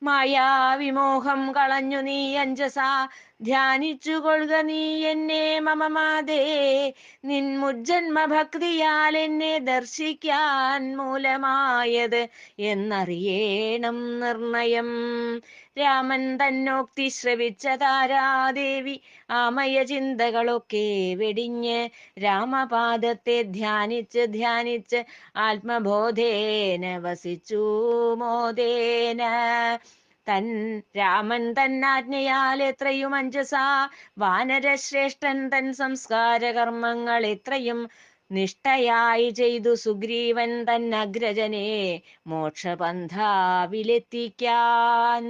മായാവിമോഹം കളഞ്ഞു നീ അഞ്ജസാ ധ്യാനിച്ചു കൊള്ളുക നീ എന്നെ മമമാതേ. നിൻ മുജ്ജന്മ ഭക്തിയാൽ എന്നെ ദർശിക്കാൻ മൂലമായത് എന്നറിയേണം നിർണയം. രാമൻ തന്നോക്തി ശ്രവിച്ച താരാദേവി ആമയ ചിന്തകളൊക്കെ വെടിഞ്ഞ് രാമപാദത്തെ ധ്യാനിച്ച് ധ്യാനിച്ച് ആത്മബോധേന വസിച്ചു മോദേന. രാമൻ തന്നാജ്ഞയാൽ എത്രയും അഞ്ജസാ വാനരശ്രേഷ്ഠൻ തൻ സംസ്കാര കർമ്മങ്ങൾ എത്രയും നിഷ്ഠയായി ചെയ്തു സുഗ്രീവൻ തന്നഗ്രജനെ മോക്ഷപന്ഥാവിലെത്തിക്കാൻ.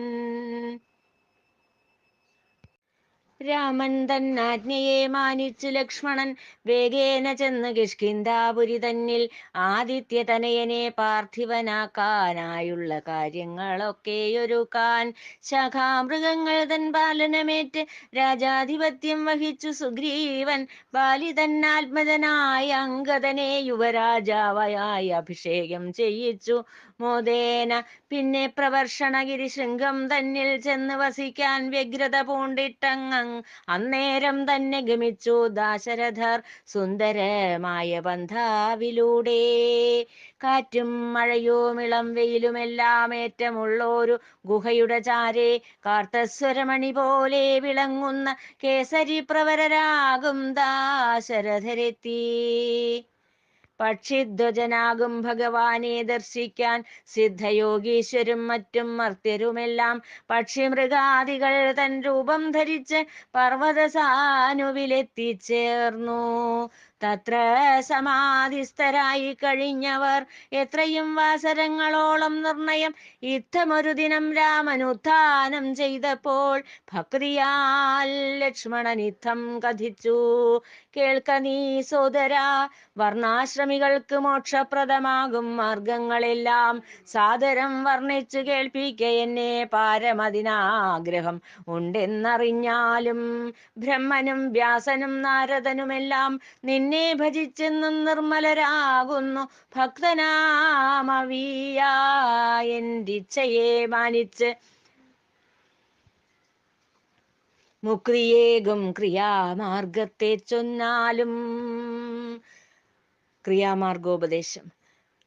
രാമൻ തന്നാജ്ഞയെ മാനിച്ചു ലക്ഷ്മണൻ വേഗേന ചെന്ന് കിഷ്കിന്ധാപുരി തന്നിൽ ആദിത്യതനയനെ പാർത്ഥിവനാക്കാനായുള്ള കാര്യങ്ങളൊക്കെയൊരുക്കാൻ. ശാഖാമൃഗങ്ങൾ തൻ പാലനമേറ്റ് രാജാധിപത്യം വഹിച്ചു സുഗ്രീവൻ ബാലി തന്നാത്മജനായ അംഗദനെ യുവരാജാവായി അഭിഷേകം ചെയ്യിച്ചു മോദേന. പിന്നെ പ്രവർഷണഗിരി ശൃംഗം തന്നിൽ ചെന്ന് വസിക്കാൻ വ്യഗ്രത പൂണ്ടിട്ടങ്ങ് അന്നേരം തന്നെ ഗമിച്ചു ദാശരഥർ സുന്ദരമായ പന്ഥാവിലൂടെ. കാറ്റും മഴയും ഇളം വെയിലുമെല്ലാം ഏറ്റമുള്ളൊരു ഗുഹയുടെ ചാരെ കാർത്തസ്വരമണി പോലെ വിളങ്ങുന്ന കേസരി പ്രവരരാകും ദാശരഥരെത്തി. പക്ഷിധ്വജനാകും ഭഗവാനെ ദർശിക്കാൻ സിദ്ധയോഗീശ്വരും മറ്റും മർത്യരുമെല്ലാം പക്ഷിമൃഗാദികൾ തൻ രൂപം ധരിച്ച് പർവ്വതസാനുവിലെത്തിച്ചേർന്നു. തത്ര സമാധിസ്ഥരായി കഴിഞ്ഞവർ എത്രയും വാസരങ്ങളോളം നിർണയം യുദ്ധമൊരു ദിനം രാമനുത്ഥാനം ചെയ്തപ്പോൾ ഭക്തിയാൽ ലക്ഷ്മണൻ യുദ്ധം കഥിച്ചു. കേൾക്ക നീ സോദരാ, വർണ്ണാശ്രമികൾക്ക് മോക്ഷപ്രദമാകും മാർഗങ്ങളെല്ലാം സാദരം വർണ്ണിച്ചു കേൾപ്പിക്ക എന്നെ. പാരമതിനാഗ്രഹം ഉണ്ടെന്നറിഞ്ഞാലും ബ്രഹ്മനും വ്യാസനും നാരദനുമെല്ലാം നിന്നെ ഭജിച്ചെന്നും നിർമ്മലരാകുന്നു. ഭക്തനാമവിയായ എന്റിച്ഛയെ മാനിച്ച് മുക്തിയേകും ക്രിയാമാർഗത്തെ ചൊന്നാലും. ക്രിയാമാർഗോപദേശം.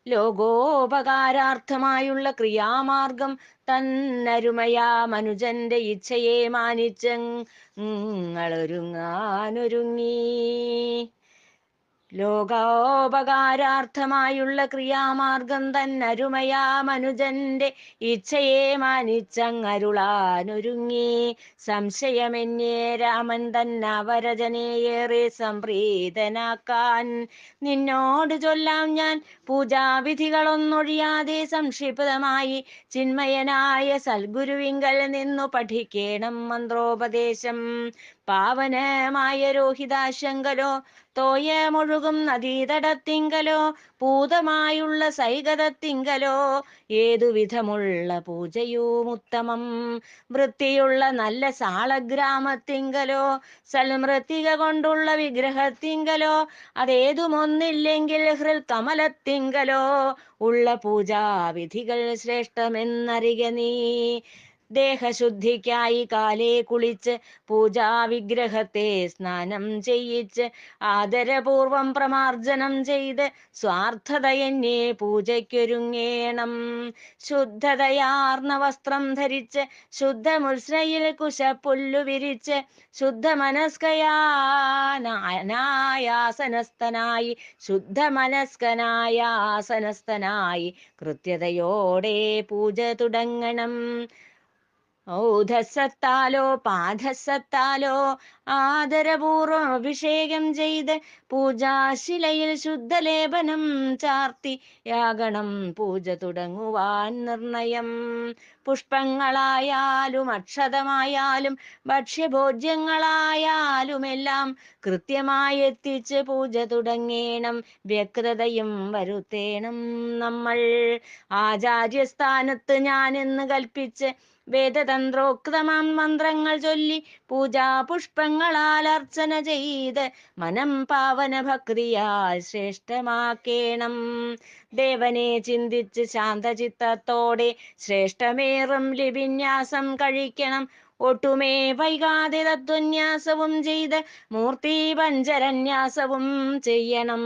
ലോകോപകാരാർത്ഥമായുള്ള ക്രിയാമാർഗം തന്നരുമയാ മനുജന്റെ ഇച്ഛയെ മാനിച്ചങ്ങളൊരുങ്ങാനൊരുങ്ങി. ലോകോപകാരാർത്ഥമായുള്ള ക്രിയാമാർഗം തന്നരുമയാ മനുജന്റെ ഇച്ഛയെ മാനിച്ചങ്ങരുളാനൊരുങ്ങി. സംശയമെന്നേ രാമൻ തന്നവരജനയേറെ സംപ്രീതനാക്കാൻ. നിന്നോട് ചൊല്ലാം ഞാൻ പൂജാവിധികളൊന്നൊഴിയാതെ സംക്ഷിപ്തമായി ചിന്മയനായ സൽഗുരുവിങ്കൽ നിന്നു പഠിക്കേണം മന്ത്രോപദേശം. പാവനമായ രോഹിതാശങ്കലോ തോയമൊഴുകും നദീതടത്തിങ്കലോ പൂതമായുള്ള സൈകതത്തിങ്കലോ ഏതുവിധമുള്ള പൂജയും ഉത്തമം. വൃത്തിയുള്ള നല്ല സാളഗ്രാമത്തിങ്കലോ സൽമൃത്തിക കൊണ്ടുള്ള വിഗ്രഹത്തിങ്കലോ അതേതുമൊന്നില്ലെങ്കിൽ ഹൃൽകമലത്തിങ്കലോ ഉള്ള പൂജാവിധികൾ ശ്രേഷ്ഠമെന്നറിക നീ. ദേഹശുദ്ധിക്കായി കാലേ കുളിച്ച് പൂജാവിഗ്രഹത്തെ സ്നാനം ചെയ്യിച്ച് ആദരപൂർവം പ്രമാർജനം ചെയ്ത് സ്വാർത്ഥതയെന്നെ പൂജയ്ക്കൊരുങ്ങേണം. ശുദ്ധതയാർന്ന വസ്ത്രം ധരിച്ച് ശുദ്ധമുത്സ്രയിൽ കുശപ്പുല്ലു വിരിച്ച് ശുദ്ധമനസ്കനായി കൃത്യതയോടെ പൂജ തുടങ്ങണം. ഔധസത്താലോ പാദസത്താലോ ആദരപൂർവം അഭിഷേകം ചെയ്ത് പൂജാശിലയിൽ ശുദ്ധലേപനം ചാർത്തിയാകണം പൂജ തുടങ്ങുവാൻ നിർണയം. പുഷ്പങ്ങളായാലും അക്ഷതമായാലും ഭക്ഷ്യഭോജ്യങ്ങളായാലുമെല്ലാം കൃത്യമായി എത്തിച്ച് പൂജ തുടങ്ങേണം. വ്യക്തതയും വരുത്തേണം നമ്മൾ. ആചാര്യസ്ഥാനത്ത് ഞാനെന്ന് കൽപ്പിച്ച് വേദതന്ത്രോക്തമാം മന്ത്രങ്ങൾ ചൊല്ലി പൂജാപുഷ്പങ്ങളാൽ അർച്ചന ചെയ്ത് മനം പാവന ഭക്തിയാൽ ശ്രേഷ്ഠമാക്കേണം. ദേവനെ ചിന്തിച്ച് ശാന്തചിത്തത്തോടെ ശ്രേഷ്ഠമേറും ലിപിന്യാസം കഴിക്കണം. ഒട്ടുമേ വൈകാതെ തത്വന്യാസവും ചെയ്ത് മൂർത്തി പഞ്ചരന്യാസവും ചെയ്യണം.